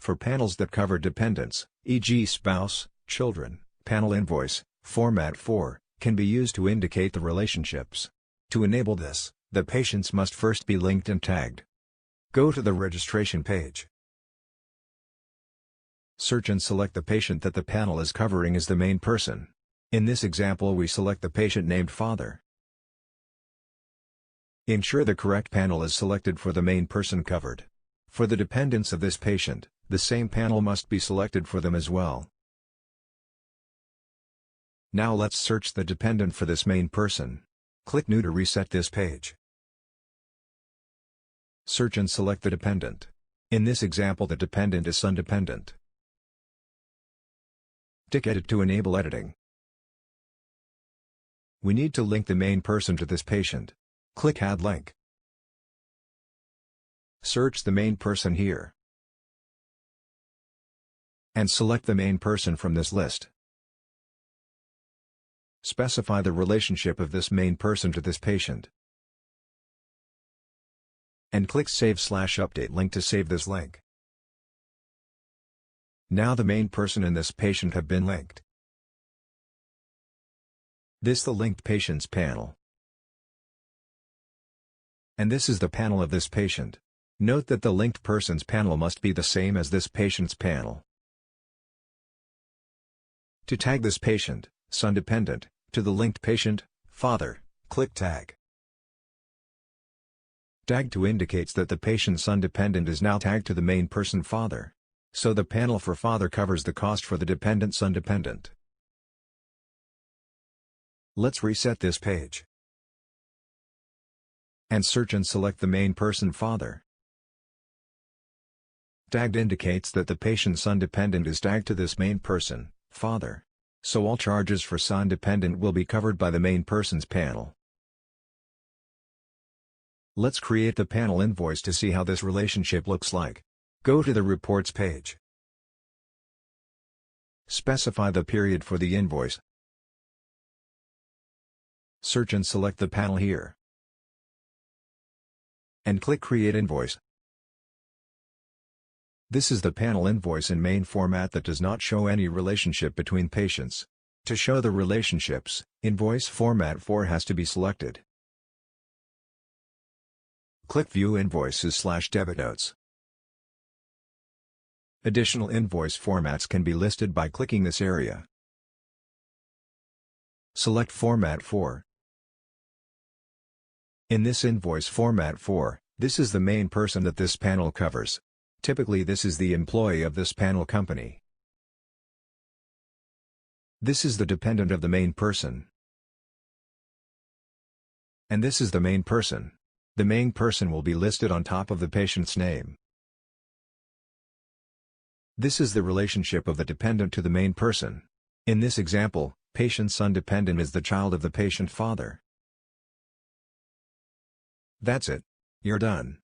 For panels that cover dependents, e.g. spouse, children, panel invoice, Format 4, can be used to indicate the relationships. To enable this, the patients must first be linked and tagged. Go to the registration page. Search and select the patient that the panel is covering as the main person. In this example we select the patient named Father. Ensure the correct panel is selected for the main person covered. For the dependents of this patient, the same panel must be selected for them as well. Now let's search the dependent for this main person. Click New to reset this page. Search and select the dependent. In this example the dependent is son dependent. Tick Edit to enable editing. We need to link the main person to this patient. Click Add Link. Search the main person here. And select the main person from this list. Specify the relationship of this main person to this patient. And click Save/Update Link to save this link. Now the main person and this patient have been linked. This the linked patients panel. And this is the panel of this patient. Note that the linked persons panel must be the same as this patient's panel. To tag this patient, son dependent, to the linked patient, Father, click Tag. Tag to indicates that the patient's son dependent is now tagged to the main person Father. So the panel for Father covers the cost for the dependent son dependent. Let's reset this page. And search and select the main person Father. Tagged indicates that the patient's son dependent is tagged to this main person, Father. So all charges for son dependent will be covered by the main person's panel. Let's create the panel invoice to see how this relationship looks like. Go to the Reports page. Specify the period for the invoice. Search and select the panel here. And click Create Invoice. This is the panel invoice in main format that does not show any relationship between patients. To show the relationships, Invoice Format 4 has to be selected. Click View Invoices/Debit Notes. Additional invoice formats can be listed by clicking this area. Select Format 4. In this Invoice Format 4, this is the main person that this panel covers. Typically this is the employee of this panel company. This is the dependent of the main person. And this is the main person. The main person will be listed on top of the patient's name. This is the relationship of the dependent to the main person. In this example, patient's son dependent is the child of the patient Father. That's it. You're done.